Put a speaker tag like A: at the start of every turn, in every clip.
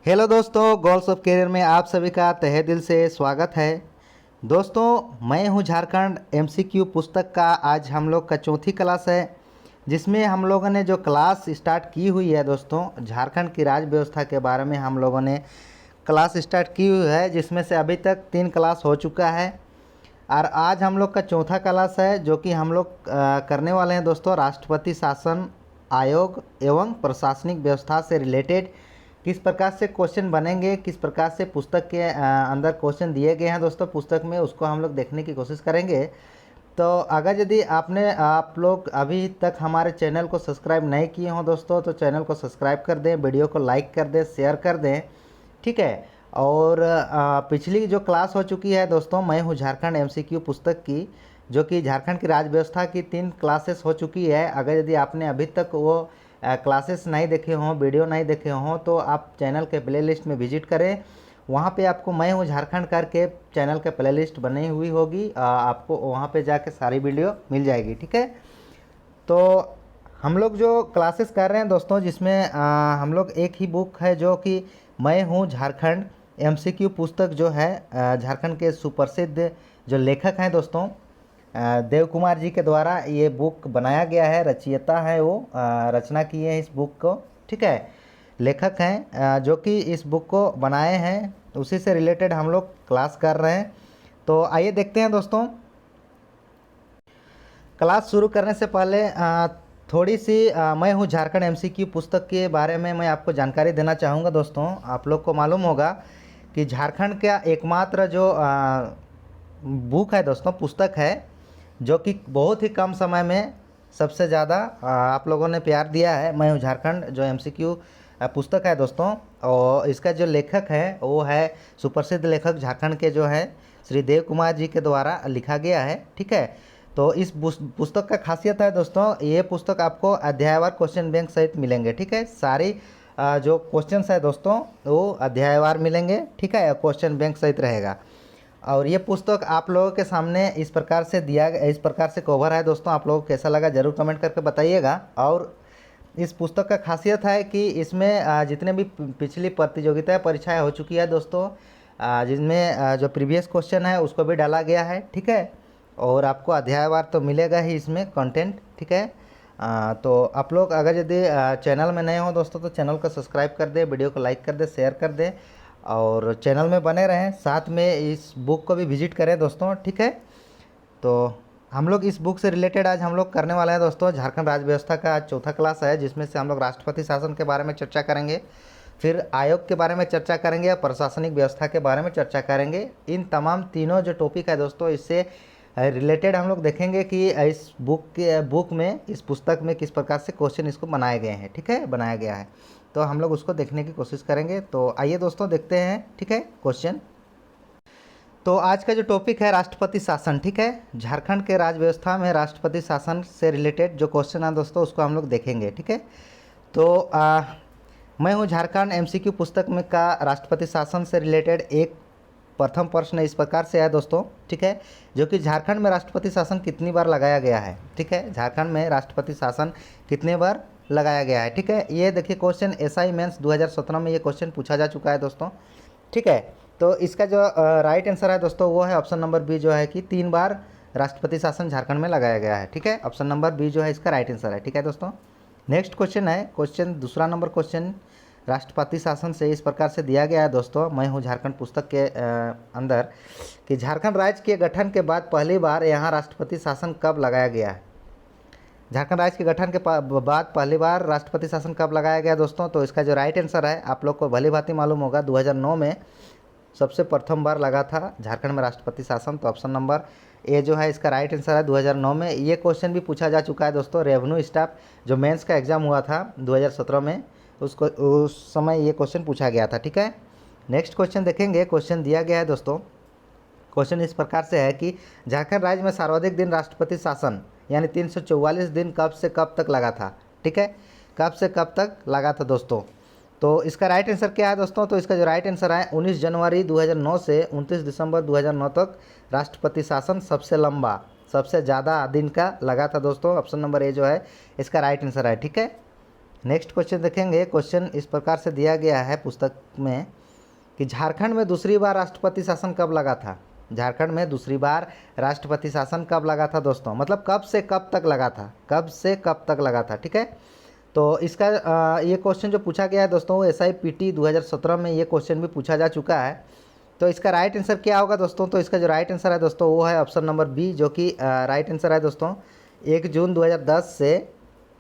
A: Hello दोस्तों, goals of career में आप सभी का तहे दिल से स्वागत है। दोस्तों, मैं हूं झारखंड एमसीक्यू पुस्तक का आज हम लोग का चौथी क्लास है, जिसमें हम लोगों ने जो क्लास स्टार्ट की हुई है दोस्तों, झारखंड की राज व्यवस्था के बारे में हम लोगों ने क्लास स्टार्ट की हुई है, जिसमें से अभी तक 3 क्लास हो चुका है और आज हम लोग का चौथा क्लास है, जो कि हम लोग करने वाले हैं दोस्तों राष्ट्रपति शासन आयोग एवं प्रशासनिक व्यवस्था से रिलेटेड किस प्रकार से क्वेश्चन बनेंगे, किस प्रकार से पुस्तक के अंदर क्वेश्चन दिए गए हैं दोस्तों पुस्तक में, उसको हम लोग देखने की कोशिश करेंगे। तो अगर यदि आप लोग अभी तक हमारे चैनल को सब्सक्राइब नहीं किए हों दोस्तों, तो चैनल को सब्सक्राइब कर दें, वीडियो को लाइक कर दें, शेयर कर दें, ठीक है। और पिछली जो क्लास हो चुकी है दोस्तों, मैं हूँ झारखंड एमसीक्यू पुस्तक की, जो कि झारखंड की राज व्यवस्था की 3 क्लासेस हो चुकी है। अगर यदि आपने अभी तक वो क्लासेस नहीं देखे हों, वीडियो नहीं देखे हों, तो आप चैनल के प्लेलिस्ट में विजिट करें। वहाँ पे आपको मैं हूँ झारखंड करके चैनल के प्लेलिस्ट बनी हुई होगी, आपको वहाँ पे जाके सारी वीडियो मिल जाएगी, ठीक है। तो हम लोग जो क्लासेस कर रहे हैं दोस्तों, जिसमें हम लोग एक ही बुक है, जो कि मैं हूँ झारखंड एमसीक्यू पुस्तक, जो है झारखंड के सुप्रसिद्ध जो लेखक हैं दोस्तों देव कुमार जी के द्वारा ये बुक बनाया गया है। रचयिता है वो, रचना किए हैं इस बुक को, ठीक है। लेखक हैं जो कि इस बुक को बनाए हैं, उसी से रिलेटेड हम लोग क्लास कर रहे हैं। तो आइए देखते हैं दोस्तों। क्लास शुरू करने से पहले थोड़ी सी मैं हूँ झारखंड एमसीक्यू पुस्तक के बारे में मैं आपको जानकारी देना चाहूँगा दोस्तों। आप लोग को मालूम होगा कि झारखंड का एकमात्र जो बुक है दोस्तों, पुस्तक है, जो कि बहुत ही कम समय में सबसे ज़्यादा आप लोगों ने प्यार दिया है। मैं हूँ झारखंड जो एमसीक्यू पुस्तक है दोस्तों, और इसका जो लेखक है वो है सुप्रसिद्ध लेखक झारखंड के जो है श्री देव कुमार जी के द्वारा लिखा गया है, ठीक है। तो इस पुस्तक का खासियत है दोस्तों, ये पुस्तक आपको अध्यायवार क्वेश्चन बैंक सहित मिलेंगे, ठीक है। सारी जो क्वेश्चंस है दोस्तों वो अध्यायवार मिलेंगे, ठीक है, क्वेश्चन बैंक सहित रहेगा। और ये पुस्तक आप लोगों के सामने इस प्रकार से इस प्रकार से कवर है दोस्तों। आप लोगों को कैसा लगा ज़रूर कमेंट करके बताइएगा। और इस पुस्तक का खासियत है कि इसमें जितने भी पिछली प्रतियोगिताएं परीक्षाएं हो चुकी है दोस्तों, जिसमें जो प्रीवियस क्वेश्चन है उसको भी डाला गया है, ठीक है। और आपको अध्यायवार तो मिलेगा ही इसमें कंटेंट, ठीक है। तो आप लोग अगर यदि चैनल में नए हो दोस्तों, तो चैनल को सब्सक्राइब कर दें, वीडियो को लाइक कर दें, शेयर कर दें और चैनल में बने रहें। साथ में इस बुक को भी विजिट करें दोस्तों, ठीक है। तो हम लोग इस बुक से रिलेटेड आज हम लोग करने वाले हैं दोस्तों झारखंड राज्य व्यवस्था का आज चौथा क्लास है, जिसमें से हम लोग राष्ट्रपति शासन के बारे में चर्चा करेंगे, फिर आयोग के बारे में चर्चा करेंगे और प्रशासनिक व्यवस्था के बारे में चर्चा करेंगे। इन तमाम तीनों जो टॉपिक है दोस्तों, इससे रिलेटेड हम लोग देखेंगे कि इस बुक में, इस पुस्तक में किस प्रकार से क्वेश्चन इसको बनाए गए हैं, ठीक है, बनाया गया है। तो हम लोग उसको देखने की कोशिश करेंगे। तो आइए दोस्तों देखते हैं, ठीक है, क्वेश्चन। तो आज का जो टॉपिक है राष्ट्रपति शासन, ठीक है। झारखंड के राज व्यवस्था में राष्ट्रपति शासन से रिलेटेड जो क्वेश्चन है दोस्तों, उसको हम लोग देखेंगे, ठीक है। तो मैं हूँ झारखंड एमसीक्यू पुस्तक में का राष्ट्रपति शासन से रिलेटेड एक प्रथम प्रश्न इस प्रकार से है दोस्तों, ठीक है, जो कि झारखंड में राष्ट्रपति शासन कितनी बार लगाया गया है, ठीक है। झारखंड में राष्ट्रपति शासन कितने बार लगाया गया है, ठीक है। ये देखिए क्वेश्चन एसआई मेंस 2017 में ये क्वेश्चन पूछा जा चुका है दोस्तों, ठीक है। तो इसका जो राइट आंसर है दोस्तों, वो है ऑप्शन नंबर बी, जो है कि 3 बार राष्ट्रपति शासन झारखंड में लगाया गया है, ठीक है। ऑप्शन नंबर बी जो है इसका राइट आंसर है, ठीक है दोस्तों। नेक्स्ट क्वेश्चन है, क्वेश्चन दूसरा नंबर क्वेश्चन राष्ट्रपति शासन से इस प्रकार से दिया गया है दोस्तों, मैं हूँ झारखंड पुस्तक के अंदर, कि झारखंड राज्य के गठन के बाद पहली बार यहाँ राष्ट्रपति शासन कब लगाया गया है। झारखंड राज्य के गठन के बाद पहली बार राष्ट्रपति शासन कब लगाया गया दोस्तों। तो इसका जो राइट आंसर है, आप लोग को भली भांति मालूम होगा, 2009 में सबसे प्रथम बार लगा था झारखंड में राष्ट्रपति शासन। तो ऑप्शन नंबर ए जो है इसका राइट आंसर है, 2009 में। ये क्वेश्चन भी पूछा जा चुका है दोस्तों, रेवेन्यू स्टाफ जो मेंस का एग्जाम हुआ था 2017 में, उसको उस समय ये क्वेश्चन पूछा गया था, ठीक है। नेक्स्ट क्वेश्चन देखेंगे। क्वेश्चन दिया गया है दोस्तों, क्वेश्चन इस प्रकार से है कि झारखंड राज्य में सर्वाधिक दिन राष्ट्रपति शासन यानी 344 दिन कब से कब तक लगा था, ठीक है, कब से कब तक लगा था दोस्तों। तो इसका राइट आंसर क्या है दोस्तों। तो इसका जो राइट आंसर है, 19 जनवरी 2009 से 29 दिसंबर 2009 तक राष्ट्रपति शासन सबसे लंबा, सबसे ज़्यादा दिन का लगा था दोस्तों। ऑप्शन नंबर ए जो है इसका राइट आंसर है, ठीक है। नेक्स्ट क्वेश्चन देखेंगे। क्वेश्चन इस प्रकार से दिया गया है पुस्तक में कि झारखंड में दूसरी बार राष्ट्रपति शासन कब लगा था। झारखंड में दूसरी बार राष्ट्रपति शासन कब लगा था दोस्तों, मतलब कब से कब तक लगा था, कब से कब तक लगा था, ठीक है। तो इसका ये क्वेश्चन जो पूछा गया है दोस्तों, SIPT 2017 में ये क्वेश्चन भी पूछा जा चुका है। तो इसका राइट आंसर क्या होगा दोस्तों, तो इसका जो राइट आंसर है दोस्तों वो है ऑप्शन नंबर बी, जो कि राइट आंसर है दोस्तों 1 जून 2010 से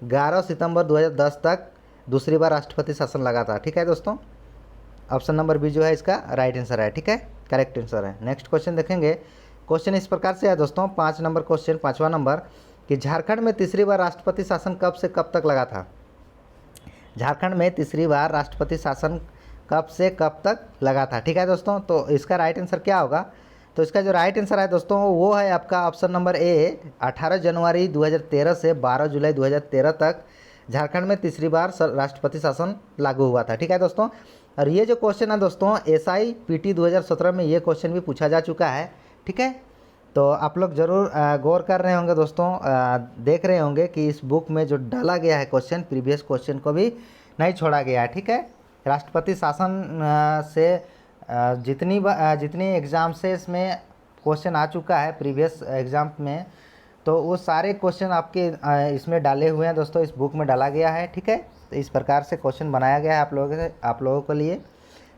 A: 11 सितंबर 2010 तक दूसरी बार राष्ट्रपति शासन लगा था, ठीक है दोस्तों। ऑप्शन नंबर बी जो है इसका राइट आंसर है, ठीक है, करेक्ट आंसर है। नेक्स्ट क्वेश्चन देखेंगे। क्वेश्चन इस प्रकार से है दोस्तों, 5 नंबर क्वेश्चन, 5वां नंबर, कि झारखंड में तीसरी बार राष्ट्रपति शासन कब से कब तक लगा था। झारखंड में तीसरी बार राष्ट्रपति शासन कब से कब तक लगा था, ठीक है दोस्तों। तो इसका राइट आंसर क्या होगा, तो इसका जो राइट आंसर है दोस्तों वो है आपका ऑप्शन नंबर ए, 18 जनवरी 2013 से 12 जुलाई 2013 तक झारखंड में तीसरी बार राष्ट्रपति शासन लागू हुआ था, ठीक है दोस्तों। और ये जो क्वेश्चन है दोस्तों SIPT 2017 में ये क्वेश्चन भी पूछा जा चुका है, ठीक है। तो आप लोग ज़रूर गौर कर रहे होंगे दोस्तों, देख रहे होंगे कि इस बुक में जो डाला गया है क्वेश्चन, प्रीवियस क्वेश्चन को भी नहीं छोड़ा गया है, ठीक है। राष्ट्रपति शासन से जितनी एग्ज़ाम से इसमें क्वेश्चन आ चुका है प्रीवियस एग्ज़ाम में, तो वो सारे क्वेश्चन आपके इसमें डाले हुए हैं दोस्तों, इस बुक में डाला गया है, ठीक है। तो इस प्रकार से क्वेश्चन बनाया गया है आप लोगों के लिए,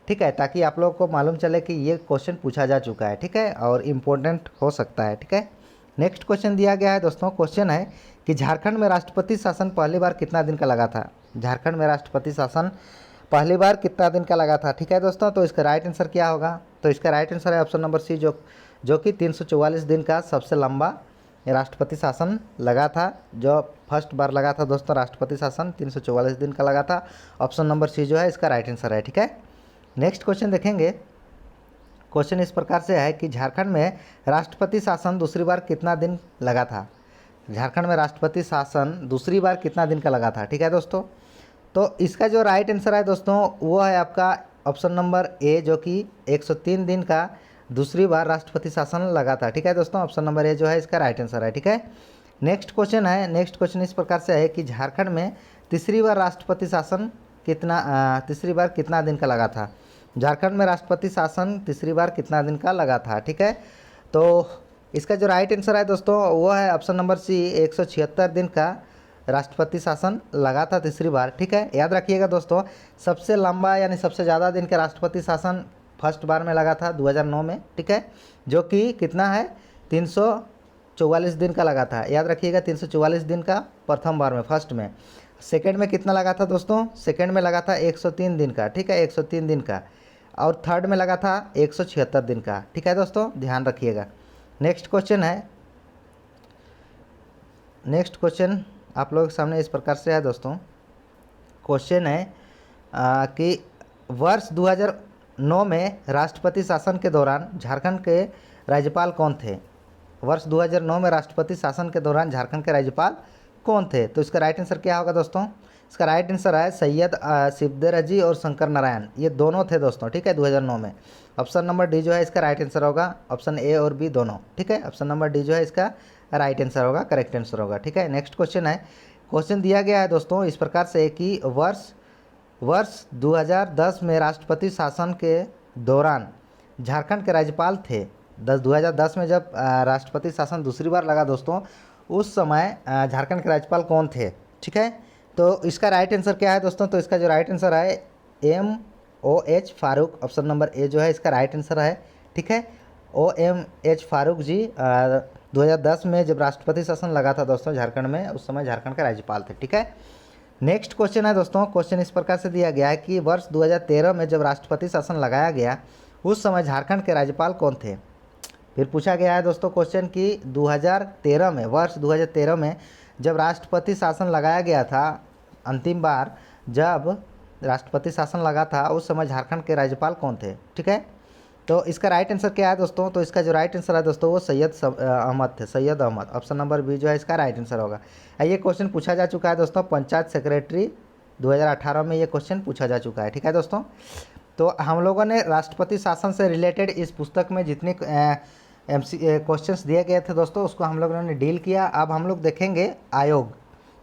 A: ठीक है, ताकि आप लोगों को मालूम चले कि ये क्वेश्चन पूछा जा चुका है, ठीक है, और इम्पोर्टेंट हो सकता है, ठीक है। नेक्स्ट क्वेश्चन दिया गया है दोस्तों, क्वेश्चन है कि झारखंड में राष्ट्रपति शासन पहली बार कितना दिन का लगा था। झारखंड में राष्ट्रपति शासन पहली बार कितना दिन का लगा था, ठीक है दोस्तों। तो इसका राइट आंसर क्या होगा, तो इसका राइट आंसर है ऑप्शन नंबर सी, जो कि 344 दिन का सबसे लंबा राष्ट्रपति शासन लगा था। जो फर्स्ट बार लगा था दोस्तों राष्ट्रपति शासन 344 दिन का लगा था। ऑप्शन नंबर सी जो है इसका राइट आंसर है, ठीक है। नेक्स्ट क्वेश्चन देखेंगे। क्वेश्चन इस प्रकार से है कि झारखंड में राष्ट्रपति शासन दूसरी बार कितना दिन लगा था। झारखंड में राष्ट्रपति शासन दूसरी बार कितना दिन का लगा था, ठीक है दोस्तों। तो इसका जो राइट आंसर है दोस्तों वो है आपका ऑप्शन नंबर ए, जो कि 103 दिन का दूसरी बार राष्ट्रपति शासन लगा था, ठीक है दोस्तों। ऑप्शन नंबर ए जो है इसका राइट आंसर है, ठीक है। नेक्स्ट क्वेश्चन है। नेक्स्ट क्वेश्चन इस प्रकार से है कि झारखंड में तीसरी बार राष्ट्रपति शासन तीसरी बार कितना दिन का लगा था। झारखंड में राष्ट्रपति शासन तीसरी बार कितना दिन का लगा था, ठीक है। तो इसका जो राइट आंसर है दोस्तों वो है ऑप्शन नंबर सी, 176 दिन का राष्ट्रपति शासन लगा था तीसरी बार, ठीक है। याद रखिएगा दोस्तों, सबसे लंबा यानी सबसे ज़्यादा दिन का राष्ट्रपति शासन फर्स्ट बार में लगा था 2009 में, ठीक है, जो कि कितना है 344 दिन का लगा था। याद रखिएगा 344 दिन का प्रथम बार में, फर्स्ट में। सेकंड में कितना लगा था दोस्तों, सेकंड में लगा था 103 दिन का, ठीक है, 103 दिन का। और थर्ड में लगा था 176 दिन का, ठीक है दोस्तों, ध्यान रखिएगा। नेक्स्ट क्वेश्चन है। नेक्स्ट क्वेश्चन आप लोगों के सामने इस प्रकार से है दोस्तों। क्वेश्चन है कि वर्ष 2009 में राष्ट्रपति शासन के दौरान झारखंड के राज्यपाल कौन थे। वर्ष 2009 में राष्ट्रपति शासन के दौरान झारखंड के राज्यपाल कौन थे। तो इसका राइट आंसर क्या होगा दोस्तों, इसका राइट आंसर है सैयद सिद्दरजी और शंकर नारायण, ये दोनों थे दोस्तों, ठीक है, 2009 में। ऑप्शन नंबर डी जो है इसका राइट आंसर होगा, ऑप्शन ए और बी दोनों, ठीक है। ऑप्शन नंबर डी जो है इसका राइट आंसर होगा, करेक्ट आंसर होगा, ठीक है। नेक्स्ट क्वेश्चन है। क्वेश्चन दिया गया है दोस्तों इस प्रकार से कि वर्ष 2010 में राष्ट्रपति शासन के दौरान झारखंड के राज्यपाल थे। 2010 में जब राष्ट्रपति शासन दूसरी बार लगा दोस्तों, उस समय झारखंड के राज्यपाल कौन थे, ठीक है। तो इसका राइट आंसर क्या है दोस्तों, तो इसका जो राइट आंसर है MOH Farooq, option number A जो है इसका राइट आंसर है, ठीक है। OMH फारूक जी 2010 में जब राष्ट्रपति शासन लगा था दोस्तों झारखंड में, उस समय झारखंड के राज्यपाल थे, ठीक है। नेक्स्ट क्वेश्चन है दोस्तों। क्वेश्चन इस प्रकार से दिया गया है कि वर्ष 2013 में जब राष्ट्रपति शासन लगाया गया, उस समय झारखंड के राज्यपाल कौन थे। फिर पूछा गया है दोस्तों क्वेश्चन कि 2013 में, वर्ष 2013 में जब राष्ट्रपति शासन लगाया गया था, अंतिम बार जब राष्ट्रपति शासन लगा था, उस समय झारखंड के राज्यपाल कौन थे, ठीक है। तो इसका राइट आंसर क्या है दोस्तों, तो इसका जो राइट आंसर है दोस्तों वो सैयद अहमद थे, Syed Ahmad. Option number B जो है इसका राइट आंसर होगा। ये क्वेश्चन पूछा जा चुका है दोस्तों पंचायत सेक्रेटरी 2018 में, ये क्वेश्चन पूछा जा चुका है, ठीक है दोस्तों। तो हम लोगों ने राष्ट्रपति शासन से रिलेटेड इस पुस्तक में जितने क्वेश्चंस दिए गए थे दोस्तों, उसको हम लोगों ने डील किया। अब हम लोग देखेंगे आयोग,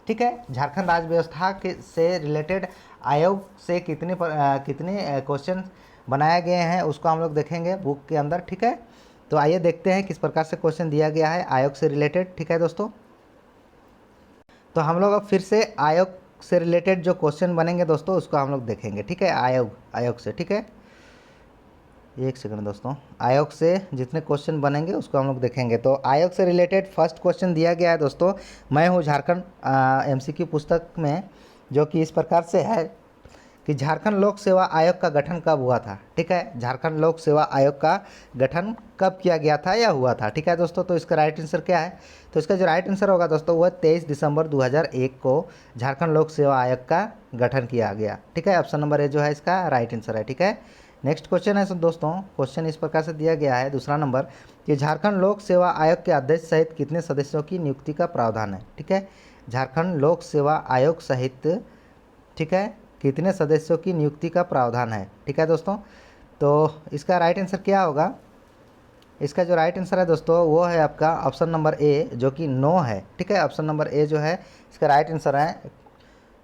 A: ठीक है। झारखंड राज्य व्यवस्था के से रिलेटेड आयोग से कितने क्वेश्चन बनाए गए हैं उसको हम लोग देखेंगे बुक के अंदर, ठीक है। तो आइए देखते हैं किस प्रकार से क्वेश्चन दिया गया है आयोग से रिलेटेड, ठीक है दोस्तों। तो हम लोग अब फिर से आयोग से रिलेटेड जो क्वेश्चन बनेंगे दोस्तों उसको हम लोग देखेंगे, ठीक है। आयोग से, ठीक है। एक सेकंड दोस्तों, आयोग से जितने क्वेश्चन बनेंगे उसको हम लोग देखेंगे। तो आयोग से रिलेटेड फर्स्ट क्वेश्चन दिया गया है दोस्तों, मैं हूँ झारखंड एमसीक्यू पुस्तक में, जो कि इस प्रकार से है कि झारखंड लोक सेवा आयोग का गठन कब हुआ था, ठीक है। झारखंड लोक सेवा आयोग का गठन कब किया गया था या हुआ था, ठीक है दोस्तों। तो इसका राइट आंसर क्या है, तो इसका जो राइट आंसर होगा दोस्तों वह 23 दिसंबर 2001 को झारखंड लोक सेवा आयोग का गठन किया गया, ठीक है। ऑप्शन नंबर ए जो है इसका राइट आंसर है, ठीक है। नेक्स्ट क्वेश्चन है दोस्तों, क्वेश्चन इस प्रकार से दिया गया है दूसरा नंबर कि झारखंड लोक सेवा आयोग के अध्यक्ष सहित कितने सदस्यों की नियुक्ति का प्रावधान है, ठीक है। झारखंड लोक सेवा आयोग सहित, ठीक है, कितने सदस्यों की नियुक्ति का प्रावधान है, ठीक है दोस्तों। तो इसका राइट आंसर क्या होगा, इसका जो राइट आंसर है दोस्तों वो है आपका ऑप्शन नंबर ए जो कि 9 है, ठीक है। ऑप्शन नंबर ए जो है इसका राइट आंसर है।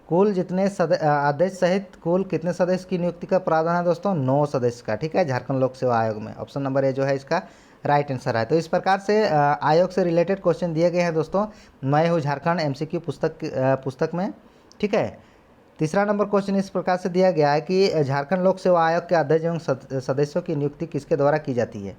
A: कुल जितने अध्यक्ष सहित कुल कितने सदस्य की नियुक्ति का प्रावधान है दोस्तों, 9 सदस्य का, ठीक है, झारखंड लोक सेवा आयोग में। ऑप्शन नंबर ए जो है इसका राइट आंसर है। तो इस प्रकार से आयोग से रिलेटेड क्वेश्चन दिए गए हैं दोस्तों, मैं हूँ झारखंड एमसीक्यू पुस्तक में, ठीक है। तीसरा नंबर क्वेश्चन इस प्रकार से दिया गया है कि झारखंड लोक सेवा आयोग के अध्यक्ष एवं सदस्यों की नियुक्ति किसके द्वारा की जाती है,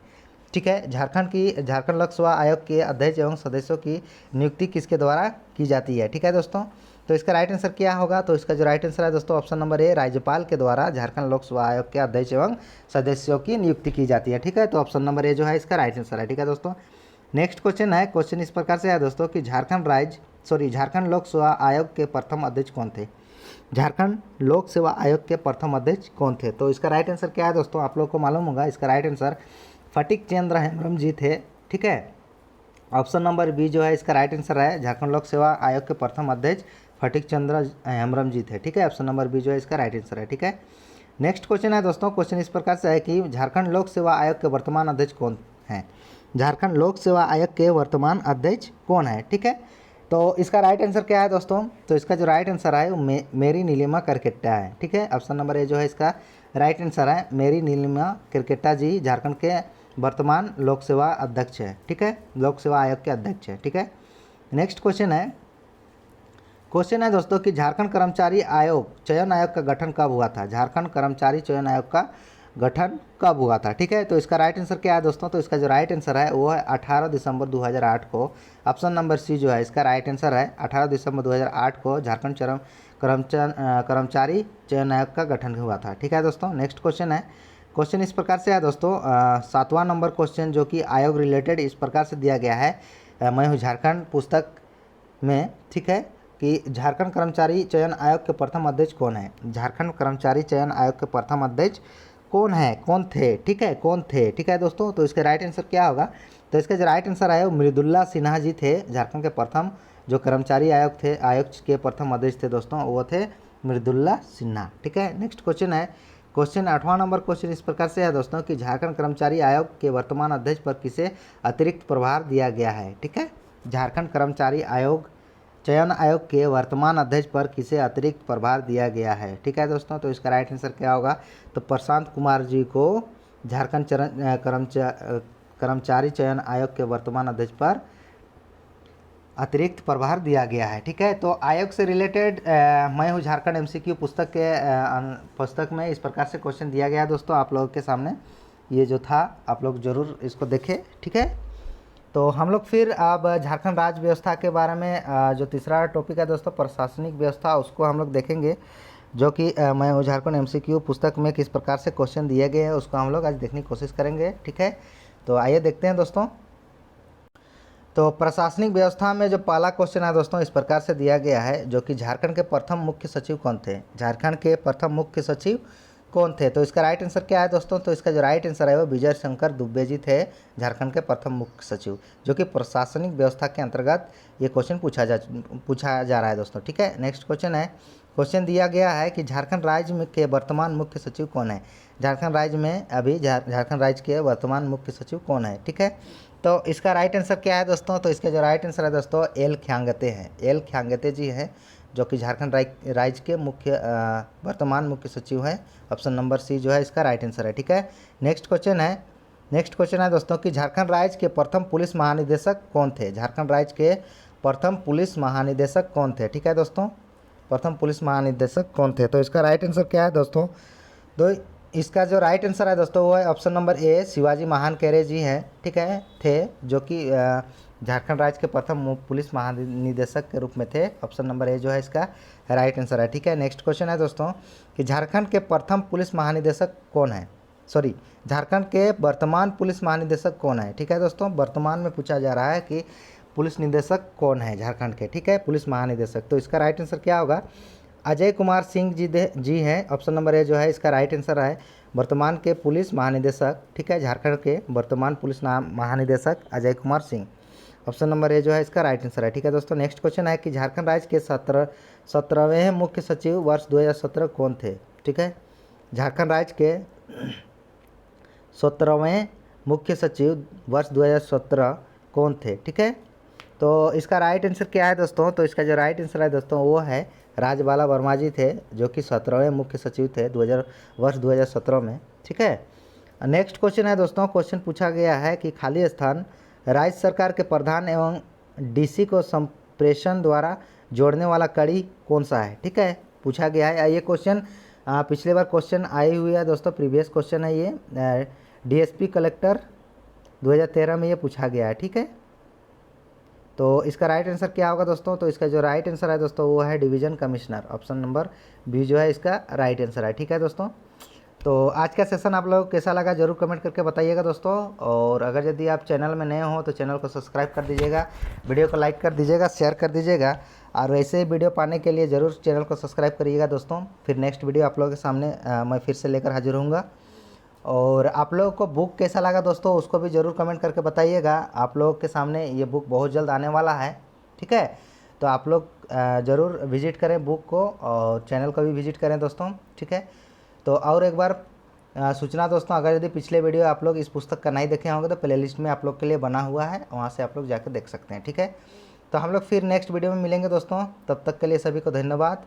A: ठीक है। झारखंड लोक सेवा आयोग के अध्यक्ष एवं सदस्यों की नियुक्ति किसके द्वारा की जाती है, ठीक है दोस्तों। तो इसका राइट आंसर क्या होगा, तो इसका जो राइट आंसर है दोस्तों ऑप्शन नंबर ए, राज्यपाल के द्वारा झारखंड लोक सेवा आयोग के अध्यक्ष एवं सदस्यों की नियुक्ति की जाती है, ठीक है। तो ऑप्शन नंबर ए जो है इसका राइट आंसर है, ठीक है दोस्तों। नेक्स्ट क्वेश्चन है, क्वेश्चन इस प्रकार से है दोस्तों कि झारखंड लोक सेवा आयोग के प्रथम अध्यक्ष कौन थे, झारखंड लोक सेवा आयोग के प्रथम अध्यक्ष कौन थे। तो इसका राइट आंसर क्या है दोस्तों, आप लोग को मालूम होगा, इसका राइट आंसर फटिक चंद्र हेम्ब्रम जी थे, ठीक है। ऑप्शन नंबर बी जो है इसका राइट आंसर है, झारखंड लोक सेवा आयोग के प्रथम अध्यक्ष फटिक चंद्र हेम्ब्रम जी थे, ठीक है। ऑप्शन नंबर बी जो है इसका राइट आंसर है, ठीक है। नेक्स्ट क्वेश्चन है दोस्तों, क्वेश्चन इस प्रकार से है कि झारखंड लोक सेवा आयोग के वर्तमान अध्यक्ष कौन हैं, झारखंड लोक सेवा आयोग के वर्तमान अध्यक्ष कौन है, ठीक है। तो इसका राइट आंसर क्या है दोस्तों, तो इसका जो राइट आंसर है वो मेरी नीलिमा करकेट्टा है, ठीक है। ऑप्शन नंबर ए जो है इसका राइट आंसर है, मेरी नीलिमा करकेट्टा जी झारखंड के वर्तमान लोक सेवा अध्यक्ष है, ठीक है, लोक सेवा आयोग के अध्यक्ष है, ठीक है। नेक्स्ट क्वेश्चन है दोस्तों कि झारखंड कर्मचारी चयन आयोग का गठन कब हुआ था, झारखंड कर्मचारी चयन आयोग का गठन कब हुआ था, ठीक है। तो इसका राइट आंसर क्या है दोस्तों, तो इसका जो राइट आंसर है वो है 18 दिसंबर 2008 को। ऑप्शन नंबर सी जो है इसका राइट आंसर है, 18 दिसंबर 2008 को झारखंड कर्मचारी चयन आयोग का गठन हुआ था, ठीक है दोस्तों। नेक्स्ट क्वेश्चन है, क्वेश्चन इस प्रकार से है दोस्तों, 7वां नंबर क्वेश्चन जो कि आयोग रिलेटेड इस प्रकार से दिया गया है, मैं हूँ झारखंड पुस्तक में, ठीक है, कि झारखंड कर्मचारी चयन आयोग के प्रथम अध्यक्ष कौन है, झारखंड कर्मचारी चयन आयोग के प्रथम अध्यक्ष कौन थे, ठीक है, कौन थे, ठीक है दोस्तों। तो इसका राइट आंसर क्या होगा, तो इसका जो राइट आंसर है वो मृदुल्ला सिन्हा जी थे, झारखंड के प्रथम जो कर्मचारी आयोग के प्रथम अध्यक्ष थे दोस्तों वो थे मृदुल्ला सिन्हा, ठीक है। नेक्स्ट क्वेश्चन है, क्वेश्चन 8वां नंबर क्वेश्चन इस प्रकार से है दोस्तों कि झारखंड कर्मचारी आयोग के वर्तमान अध्यक्ष पर किसे अतिरिक्त प्रभार दिया गया है, ठीक है। झारखंड कर्मचारी चयन आयोग के वर्तमान अध्यक्ष पर किसे अतिरिक्त प्रभार दिया गया है, ठीक है दोस्तों। तो इसका राइट आंसर क्या होगा, तो प्रशांत कुमार जी को झारखंड कर्मचारी चयन आयोग के वर्तमान अध्यक्ष पर अतिरिक्त प्रभार दिया गया है, ठीक है। तो आयोग से रिलेटेड मैं हूँ झारखंड एमसीक्यू पुस्तक में इस प्रकार से क्वेश्चन दिया गया दोस्तों आप लोगों के सामने, ये जो था आप लोग ज़रूर इसको देखें, ठीक है। तो हम लोग फिर अब झारखंड राज्य व्यवस्था के बारे में जो तीसरा टॉपिक है दोस्तों प्रशासनिक व्यवस्था, उसको हम लोग देखेंगे, जो कि मैं हूँ झारखंड एमसीक्यू पुस्तक में किस प्रकार से क्वेश्चन दिए गए हैं उसको हम लोग आज देखने की कोशिश करेंगे, ठीक है। तो आइए देखते हैं दोस्तों। तो प्रशासनिक व्यवस्था में जो पहला क्वेश्चन है दोस्तों इस प्रकार से दिया गया है, जो कि झारखंड के प्रथम मुख्य सचिव कौन थे, झारखंड के प्रथम मुख्य सचिव कौन थे। तो इसका राइट आंसर क्या है दोस्तों, तो इसका जो राइट आंसर है वो विजय शंकर दुबे जी थे, झारखंड के प्रथम मुख्य सचिव, जो कि प्रशासनिक व्यवस्था के अंतर्गत ये क्वेश्चन पूछा जा रहा है दोस्तों, ठीक है। नेक्स्ट क्वेश्चन है, क्वेश्चन दिया गया है कि झारखंड राज्य में के वर्तमान मुख्य सचिव कौन है, झारखंड राज्य में अभी झारखंड राज्य के वर्तमान मुख्य सचिव कौन है, ठीक है। तो इसका राइट आंसर क्या है दोस्तों? तो इसका जो राइट आंसर है दोस्तों एल ख्यांगते हैं। एल ख्यांगते जी हैं जो कि झारखंड राज्य के वर्तमान मुख्य सचिव हैं। ऑप्शन नंबर सी जो है इसका राइट आंसर है। ठीक है, नेक्स्ट क्वेश्चन है दोस्तों कि झारखंड राज्य के प्रथम पुलिस महानिदेशक कौन थे? झारखंड राज्य के प्रथम पुलिस महानिदेशक कौन थे? ठीक है दोस्तों, प्रथम पुलिस महानिदेशक कौन थे? तो इसका राइट आंसर क्या है दोस्तों? तो इसका जो राइट आंसर है दोस्तों वो है ऑप्शन नंबर ए, शिवाजी महानकरे जी हैं। ठीक है, थे जो कि झारखंड राज्य के प्रथम पुलिस महानिदेशक के रूप में थे। ऑप्शन नंबर ए जो है इसका राइट आंसर है। ठीक है, नेक्स्ट क्वेश्चन है दोस्तों कि झारखंड के प्रथम पुलिस महानिदेशक कौन है? सॉरी, झारखंड के वर्तमान पुलिस महानिदेशक कौन है? ठीक है दोस्तों, वर्तमान में पूछा जा रहा है कि पुलिस निदेशक कौन है झारखंड के। ठीक है, पुलिस महानिदेशक। तो इसका राइट आंसर क्या होगा? अजय कुमार सिंह जी हैं। ऑप्शन नंबर ए जो है इसका राइट आंसर है वर्तमान के पुलिस महानिदेशक। ठीक है, झारखंड के वर्तमान पुलिस महानिदेशक Ajay Kumar Singh. Option number A जो है इसका राइट आंसर है। ठीक है दोस्तों, नेक्स्ट क्वेश्चन है कि झारखंड राज्य के 17वें मुख्य सचिव वर्ष 2017 कौन थे? ठीक है, झारखंड राज्य के 17वें मुख्य सचिव वर्ष 2017 कौन थे? ठीक है, तो इसका राइट आंसर क्या है दोस्तों? तो इसका जो राइट आंसर है दोस्तों वो है राजबाला वर्मा जी थे जो कि 17वें मुख्य सचिव थे वर्ष 2017 में। ठीक है, नेक्स्ट क्वेश्चन है दोस्तों, क्वेश्चन पूछा गया है कि खाली स्थान राज्य सरकार के प्रधान एवं डीसी को संप्रेषण द्वारा जोड़ने वाला कड़ी कौन सा है? ठीक है, पूछा गया है ये क्वेश्चन। पिछले बार क्वेश्चन आई हुई है दोस्तों, प्रीवियस क्वेश्चन है ये। डीएसपी कलेक्टर 2013 में ये पूछा गया है। ठीक है, तो इसका राइट आंसर क्या होगा दोस्तों? तो इसका जो राइट आंसर है दोस्तों वो है division commissioner. Option number B जो है इसका राइट आंसर है। ठीक है दोस्तों, तो आज का सेशन आप लोगों को कैसा लगा जरूर कमेंट करके बताइएगा दोस्तों। और अगर यदि आप चैनल में नए हो तो चैनल को सब्सक्राइब कर दीजिएगा, वीडियो को लाइक कर दीजिएगा, शेयर कर दीजिएगा, और वैसे ही वीडियो पाने के लिए ज़रूर चैनल को सब्सक्राइब करिएगा दोस्तों। फिर नेक्स्ट वीडियो आप लोगों के सामने मैं फिर से लेकर हाजिर होऊंगा। और आप लोगों को बुक कैसा लगा दोस्तों उसको भी ज़रूर कमेंट करके बताइएगा। आप लोगों के सामने ये बुक बहुत जल्द आने वाला है। ठीक है, तो आप लोग ज़रूर विजिट करें बुक को और चैनल को भी विजिट करें दोस्तों। ठीक है, तो और एक बार सूचना दोस्तों, अगर यदि पिछले वीडियो आप लोग इस पुस्तक का नहीं देखे होंगे तो प्ले लिस्ट में आप लोग के लिए बना हुआ है, वहाँ से आप लोग जाकर देख सकते हैं। ठीक है, तो हम लोग फिर नेक्स्ट वीडियो में मिलेंगे दोस्तों, तब तक के लिए सभी को धन्यवाद।